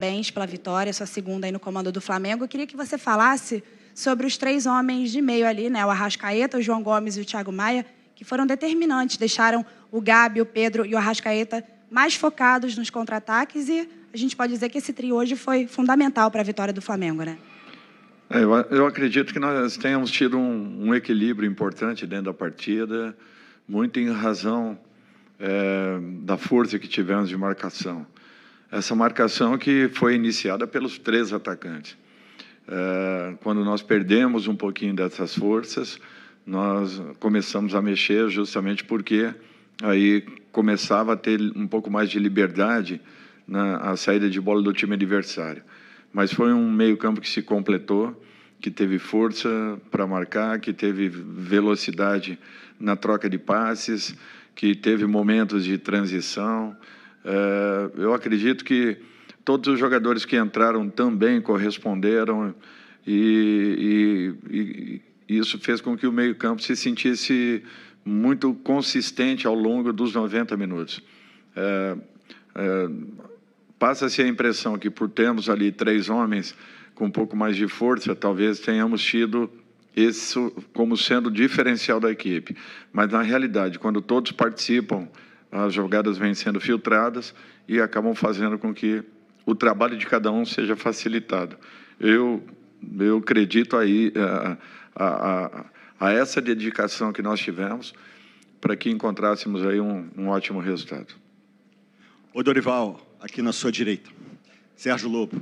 Parabéns pela vitória, sua segunda aí no comando do Flamengo. Eu queria que você falasse sobre os 3 homens de meio ali, né? O Arrascaeta, o João Gomes e o Thiago Maia, que foram determinantes, deixaram o Gabi, o Pedro e o Arrascaeta mais focados nos contra-ataques e a gente pode dizer que esse trio hoje foi fundamental para a vitória do Flamengo, né? Eu acredito que nós tenhamos tido um equilíbrio importante dentro da partida, muito em razão da força que tivemos de marcação. Essa marcação que foi iniciada pelos 3 atacantes. Quando nós perdemos um pouquinho dessas forças, nós começamos a mexer justamente porque aí começava a ter um pouco mais de liberdade na saída de bola do time adversário. Mas foi um meio-campo que se completou, que teve força para marcar, que teve velocidade na troca de passes, que teve momentos de transição. Eu acredito que todos os jogadores que entraram também corresponderam e isso fez com que o meio-campo se sentisse muito consistente ao longo dos 90 minutos. Passa-se a impressão que, por termos ali 3 homens com um pouco mais de força, talvez tenhamos tido isso como sendo o diferencial da equipe. Mas, na realidade, quando todos participam, as jogadas vêm sendo filtradas e acabam fazendo com que o trabalho de cada um seja facilitado. Eu acredito aí a essa dedicação que nós tivemos para que encontrássemos aí um ótimo resultado. Ô, Dorival, aqui na sua direita, Sérgio Lobo.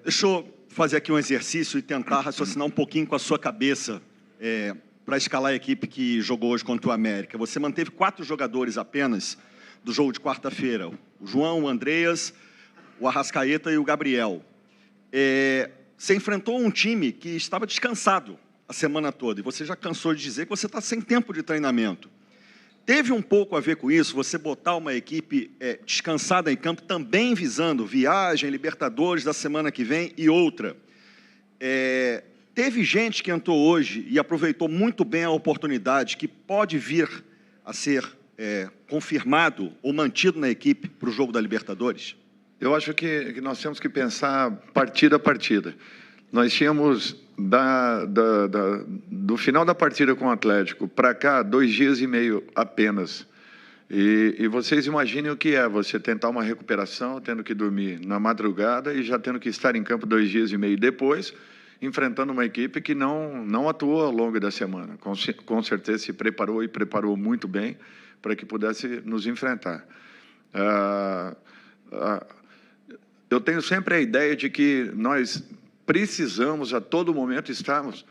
Deixa eu fazer aqui um exercício e tentar raciocinar um pouquinho com a sua cabeça para escalar a equipe que jogou hoje contra o América. Você manteve 4 jogadores apenas do jogo de quarta-feira. O João, o Andreas, o Arrascaeta e o Gabriel. Você enfrentou um time que estava descansado a semana toda e você já cansou de dizer que você está sem tempo de treinamento. Teve um pouco a ver com isso, você botar uma equipe descansada em campo, também visando viagem, Libertadores da semana que vem e outra. Teve gente que entrou hoje e aproveitou muito bem a oportunidade que pode vir a ser confirmado ou mantido na equipe para o jogo da Libertadores? Eu acho que nós temos que pensar partida a partida. Nós tínhamos, do final da partida com o Atlético para cá, 2 dias e meio apenas. E vocês imaginem o que é você tentar uma recuperação, tendo que dormir na madrugada e já tendo que estar em campo 2 dias e meio depois, enfrentando uma equipe que não atuou ao longo da semana. Com certeza se preparou e preparou muito bem para que pudesse nos enfrentar. Eu tenho sempre a ideia de que nós precisamos, a todo momento, estarmos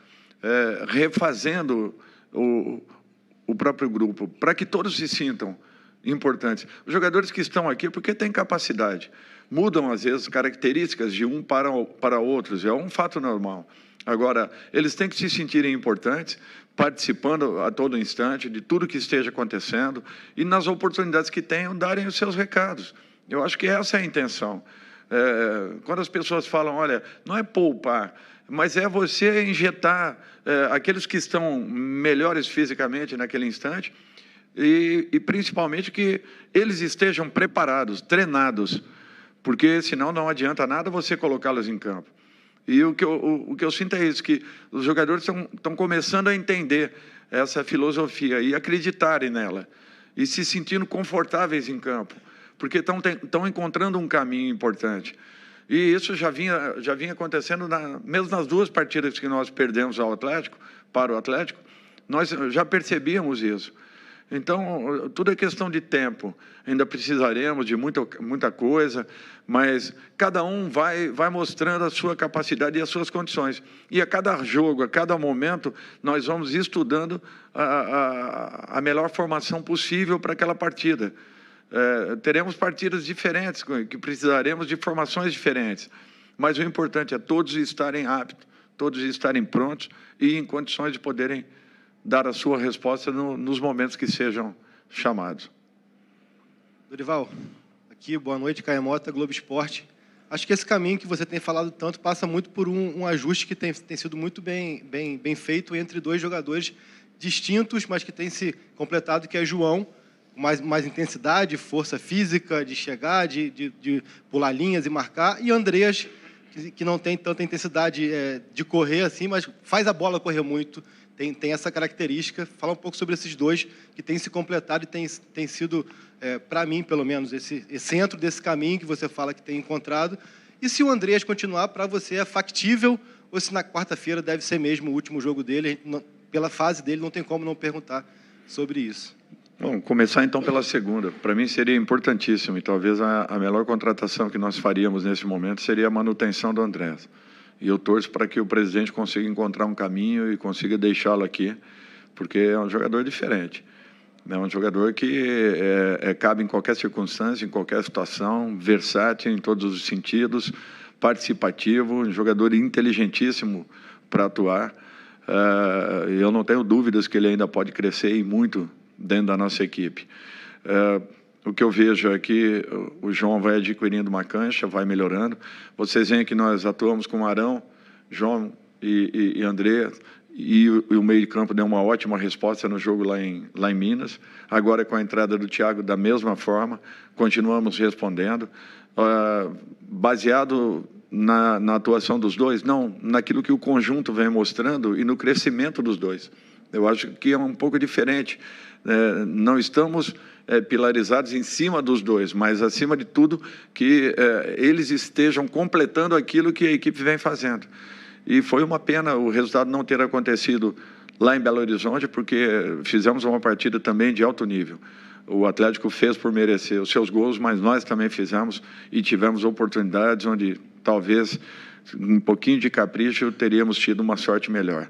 refazendo o próprio grupo, para que todos se sintam importantes. Os jogadores que estão aqui, porque têm capacidade, mudam, às vezes, características de um para outros, é um fato normal. Agora, eles têm que se sentirem importantes, participando a todo instante de tudo que esteja acontecendo e, nas oportunidades que tenham, darem os seus recados. Eu acho que essa é a intenção. Quando as pessoas falam, olha, não é poupar, mas é você injetar aqueles que estão melhores fisicamente naquele instante e principalmente que eles estejam preparados, treinados, porque senão não adianta nada você colocá-los em campo. E o que eu sinto é isso, que os jogadores estão começando a entender essa filosofia e acreditarem nela e se sentindo confortáveis em campo, porque estão encontrando um caminho importante. E isso já vinha acontecendo, mesmo nas 2 partidas que nós perdemos para o Atlético, nós já percebíamos isso. Então, tudo é questão de tempo. Ainda precisaremos de muita coisa, mas cada um vai mostrando a sua capacidade e as suas condições. E a cada jogo, a cada momento, nós vamos estudando a melhor formação possível para aquela partida. Teremos partidas diferentes, que precisaremos de formações diferentes. Mas o importante é todos estarem aptos, todos estarem prontos e em condições de poderem dar a sua resposta nos momentos que sejam chamados. Dorival, aqui, boa noite, Caio Mota, Globo Esporte. Acho que esse caminho que você tem falado tanto passa muito por um ajuste que tem sido muito bem feito entre 2 jogadores distintos, mas que tem se completado, que é João mais intensidade, força física, de chegar, de pular linhas e marcar, e Andreas, que não tem tanta intensidade de correr assim, mas faz a bola correr muito, tem essa característica. Fala um pouco sobre esses dois que têm se completado e tem sido, para mim, pelo menos, esse centro desse caminho que você fala que tem encontrado. E se o Andreas continuar, para você é factível, ou se na quarta-feira deve ser mesmo o último jogo dele? Pela fase dele, não tem como não perguntar sobre isso. Bom, começar então pela segunda. Para mim seria importantíssimo, e talvez a melhor contratação que nós faríamos nesse momento seria a manutenção do Andreas. E eu torço para que o presidente consiga encontrar um caminho e consiga deixá-lo aqui, porque é um jogador diferente. É um jogador que cabe em qualquer circunstância, em qualquer situação, versátil em todos os sentidos, participativo, um jogador inteligentíssimo para atuar. Eu não tenho dúvidas que ele ainda pode crescer e muito dentro da nossa equipe. O que eu vejo é que o João vai adquirindo uma cancha, vai melhorando. Vocês veem que nós atuamos com Arão, João e André, e o meio de campo deu uma ótima resposta no jogo lá em Minas. Agora, com a entrada do Thiago, da mesma forma, continuamos respondendo. Baseado na atuação dos dois? Não, naquilo que o conjunto vem mostrando e no crescimento dos dois. Eu acho que é um pouco diferente. Não estamos pilarizados em cima dos dois, mas, acima de tudo, que eles estejam completando aquilo que a equipe vem fazendo. E foi uma pena o resultado não ter acontecido lá em Belo Horizonte, porque fizemos uma partida também de alto nível. O Atlético fez por merecer os seus gols, mas nós também fizemos e tivemos oportunidades onde talvez um pouquinho de capricho teríamos tido uma sorte melhor.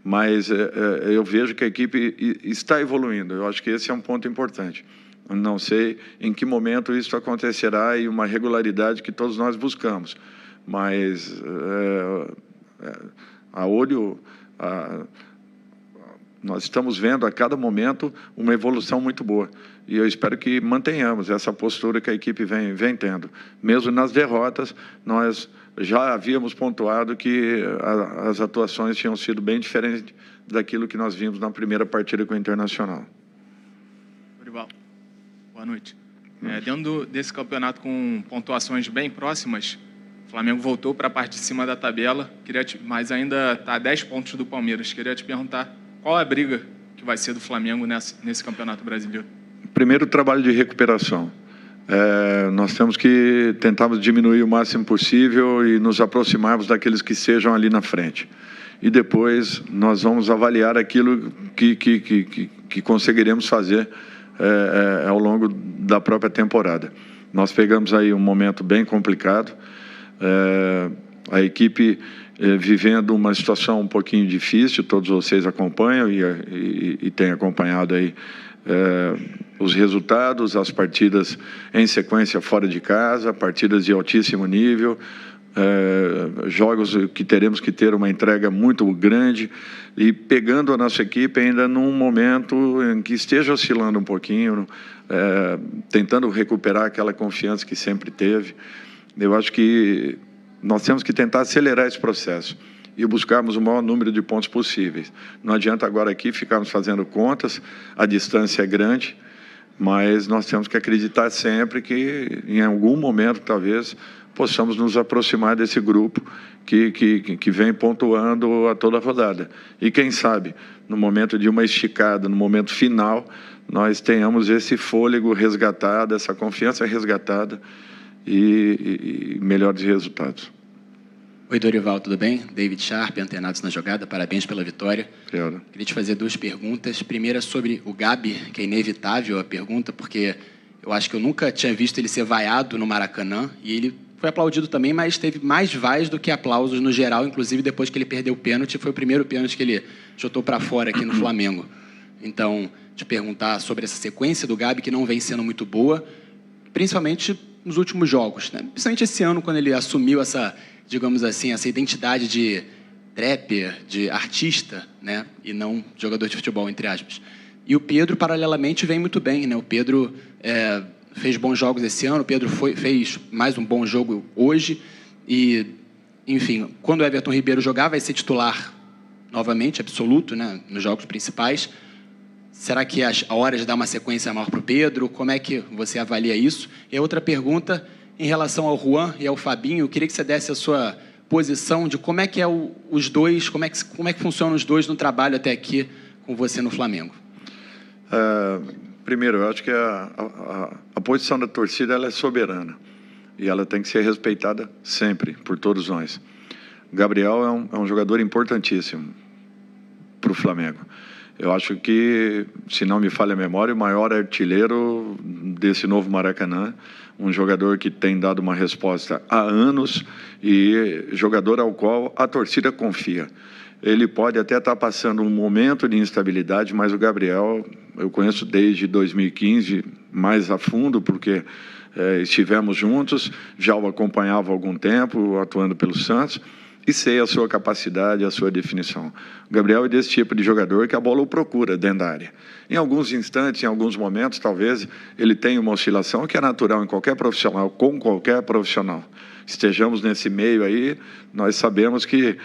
Mas eu vejo que a equipe está evoluindo. Eu acho que esse é um ponto importante. Eu não sei em que momento isso acontecerá e uma regularidade que todos nós buscamos. Mas a olho, nós estamos vendo a cada momento uma evolução muito boa. E eu espero que mantenhamos essa postura que a equipe vem tendo. Mesmo nas derrotas, nós já havíamos pontuado que as atuações tinham sido bem diferentes daquilo que nós vimos na primeira partida com o Internacional. Dorival, boa noite. Dentro desse campeonato com pontuações bem próximas, o Flamengo voltou para a parte de cima da tabela, mas ainda está a 10 pontos do Palmeiras. Queria te perguntar qual é a briga que vai ser do Flamengo nesse Campeonato Brasileiro? Primeiro, trabalho de recuperação. Nós temos que tentarmos diminuir o máximo possível e nos aproximarmos daqueles que estejam ali na frente. E depois nós vamos avaliar aquilo que conseguiremos fazer ao longo da própria temporada. Nós pegamos aí um momento bem complicado, a equipe vivendo uma situação um pouquinho difícil, todos vocês acompanham e têm acompanhado aí os resultados, as partidas em sequência fora de casa, partidas de altíssimo nível, jogos que teremos que ter uma entrega muito grande e pegando a nossa equipe ainda num momento em que esteja oscilando um pouquinho, tentando recuperar aquela confiança que sempre teve. Eu acho que nós temos que tentar acelerar esse processo e buscarmos o maior número de pontos possíveis. Não adianta agora aqui ficarmos fazendo contas, a distância é grande, mas nós temos que acreditar sempre que, em algum momento, talvez, possamos nos aproximar desse grupo que vem pontuando a toda a rodada. E, quem sabe, no momento de uma esticada, no momento final, nós tenhamos esse fôlego resgatado, essa confiança resgatada, e melhores resultados. Oi, Dorival, tudo bem? David Sharp, Antenados na Jogada, parabéns pela vitória. Obrigado. Queria te fazer duas perguntas. Primeira sobre o Gabi, que é inevitável a pergunta, porque eu acho que eu nunca tinha visto ele ser vaiado no Maracanã, e ele foi aplaudido também, mas teve mais vaias do que aplausos no geral, inclusive depois que ele perdeu o pênalti, foi o primeiro pênalti que ele chutou para fora aqui no Flamengo. Então, te perguntar sobre essa sequência do Gabi, que não vem sendo muito boa, principalmente nos últimos jogos, né? Principalmente esse ano, quando ele assumiu essa, digamos assim, essa identidade de trapper, de artista, né? E não jogador de futebol, entre aspas. E o Pedro, paralelamente, vem muito bem, né? O Pedro fez bons jogos esse ano, o Pedro fez mais um bom jogo hoje e, enfim, quando o Everton Ribeiro jogar, vai ser titular novamente, absoluto, né? Nos jogos principais. Será que a hora de dar uma sequência maior para o Pedro? Como é que você avalia isso? E a outra pergunta, em relação ao Juan e ao Fabinho, eu queria que você desse a sua posição de como é que é os dois, como é que funcionam os dois no trabalho até aqui com você no Flamengo. Primeiro, eu acho que a posição da torcida ela é soberana e ela tem que ser respeitada sempre por todos nós. O Gabriel é um jogador importantíssimo para o Flamengo. Eu acho que, se não me falha a memória, o maior artilheiro desse novo Maracanã, um jogador que tem dado uma resposta há anos e jogador ao qual a torcida confia. Ele pode até estar passando um momento de instabilidade, mas o Gabriel eu conheço desde 2015 mais a fundo, porque estivemos juntos, já o acompanhava há algum tempo, atuando pelo Santos, e sei a sua capacidade, a sua definição. O Gabriel é desse tipo de jogador que a bola o procura dentro da área. Em alguns instantes, em alguns momentos, talvez ele tenha uma oscilação que é natural em qualquer profissional, com qualquer profissional. Estejamos nesse meio aí, nós sabemos que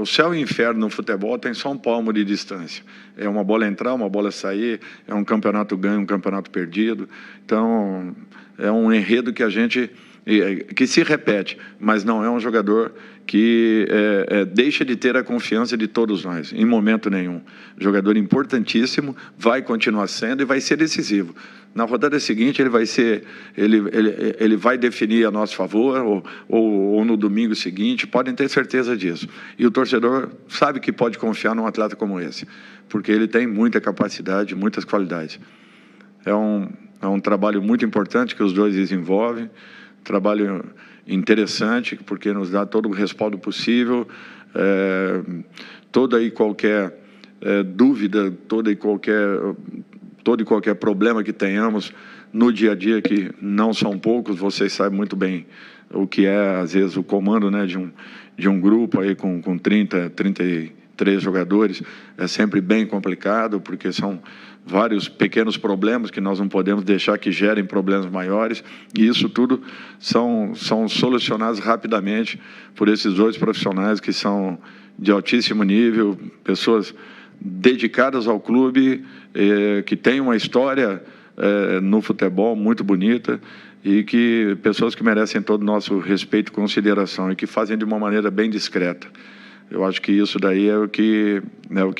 o céu e o inferno no futebol tem só um palmo de distância. É uma bola entrar, uma bola sair, é um campeonato ganho, um campeonato perdido. Então, é um enredo que se repete, mas não é um jogador que deixa de ter a confiança de todos nós, em momento nenhum. Jogador importantíssimo, vai continuar sendo e vai ser decisivo. Na rodada seguinte ele vai definir a nosso favor, ou no domingo seguinte, podem ter certeza disso. E o torcedor sabe que pode confiar num atleta como esse, porque ele tem muita capacidade, muitas qualidades. É um trabalho muito importante que os dois desenvolvem, trabalho interessante, porque nos dá todo o respaldo possível, toda e qualquer dúvida, todo e qualquer problema que tenhamos no dia a dia, que não são poucos, vocês sabem muito bem o que é, às vezes, o comando, né, de um grupo aí com 30, 33 jogadores, é sempre bem complicado, porque são vários pequenos problemas que nós não podemos deixar que gerem problemas maiores, e isso tudo são solucionados rapidamente por esses dois profissionais que são de altíssimo nível, pessoas dedicadas ao clube, que têm uma história no futebol muito bonita, e que pessoas que merecem todo o nosso respeito e consideração, e que fazem de uma maneira bem discreta. Eu acho que isso daí é o que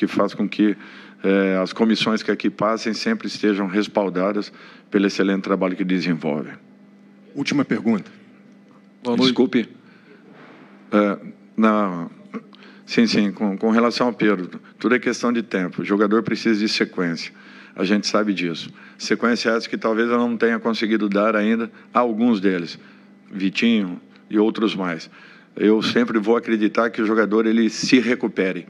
faz com que as comissões que aqui passem sempre estejam respaldadas pelo excelente trabalho que desenvolvem. Última pergunta. Desculpe. Sim, com relação ao Pedro, tudo é questão de tempo. O jogador precisa de sequência. A gente sabe disso. Sequência essa que talvez eu não tenha conseguido dar ainda a alguns deles. Vitinho e outros mais. Eu sempre vou acreditar que o jogador ele se recupere.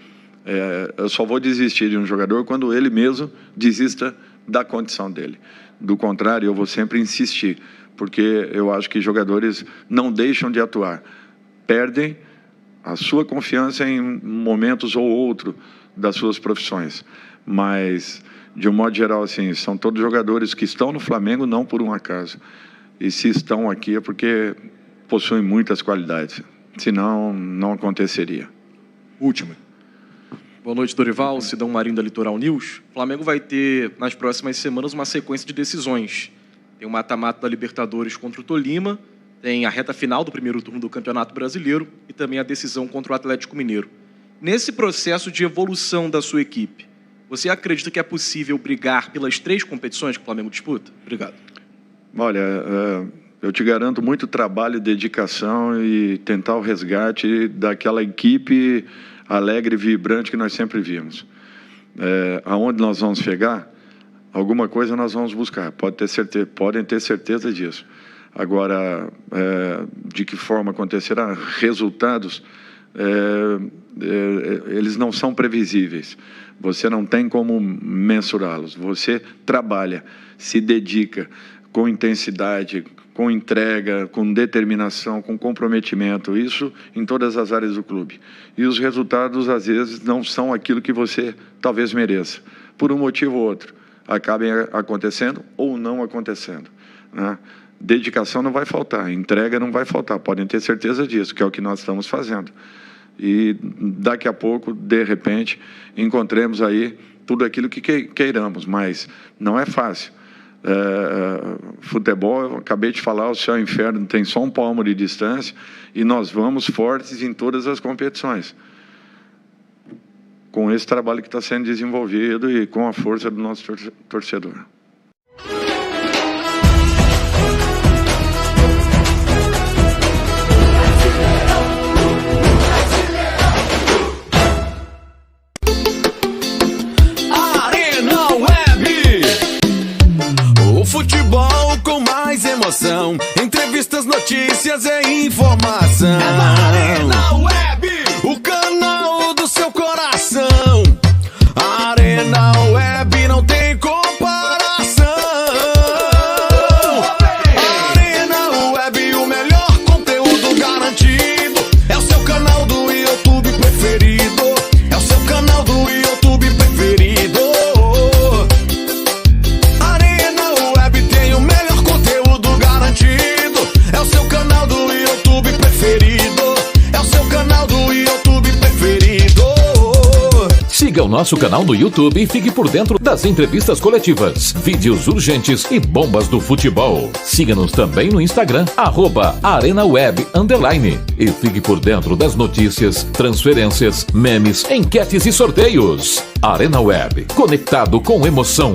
Eu só vou desistir de um jogador quando ele mesmo desista da condição dele. Do contrário, eu vou sempre insistir, porque eu acho que jogadores não deixam de atuar, perdem a sua confiança em momentos ou outro das suas profissões. Mas, de um modo geral, assim, são todos jogadores que estão no Flamengo não por um acaso. E se estão aqui é porque possuem muitas qualidades. Senão, não aconteceria. Última. Boa noite, Dorival, Sidão Marinho da Litoral News. O Flamengo vai ter, nas próximas semanas, uma sequência de decisões. Tem o mata-mata da Libertadores contra o Tolima, tem a reta final do primeiro turno do Campeonato Brasileiro e também a decisão contra o Atlético Mineiro. Nesse processo de evolução da sua equipe, você acredita que é possível brigar pelas 3 competições que o Flamengo disputa? Obrigado. Olha, eu te garanto muito trabalho, dedicação e tentar o resgate daquela equipe alegre e vibrante que nós sempre vimos. Aonde nós vamos chegar, alguma coisa nós vamos buscar, podem ter certeza disso. Agora, de que forma acontecerá? Resultados, eles não são previsíveis. Você não tem como mensurá-los. Você trabalha, se dedica com intensidade, com entrega, com determinação, com comprometimento, isso em todas as áreas do clube. E os resultados, às vezes, não são aquilo que você talvez mereça, por um motivo ou outro. Acabem acontecendo ou não acontecendo, né? Dedicação não vai faltar, entrega não vai faltar, podem ter certeza disso, que é o que nós estamos fazendo. E daqui a pouco, de repente, encontremos aí tudo aquilo que queiramos, mas não é fácil. Futebol, eu acabei de falar, o céu e o inferno tem só um palmo de distância e nós vamos fortes em todas as competições. Com esse trabalho que está sendo desenvolvido e com a força do nosso torcedor. Arena Web, o futebol com mais emoção, entrevistas, notícias e informação. É na Arena Web, o canal do seu coração. Arena Web não tem comparação. Arena Web, o melhor conteúdo garantido. É o seu canal do YouTube preferido. É o seu canal do YouTube preferido. Arena Web tem o melhor conteúdo garantido. É o seu canal do YouTube preferido. É o seu canal do YouTube preferido. Siga o nosso canal no YouTube e fique por dentro das entrevistas coletivas, vídeos urgentes e bombas do futebol. Siga-nos também no Instagram, @ArenaWeb_ e fique por dentro das notícias, transferências, memes, enquetes e sorteios. Arena Web, conectado com emoção.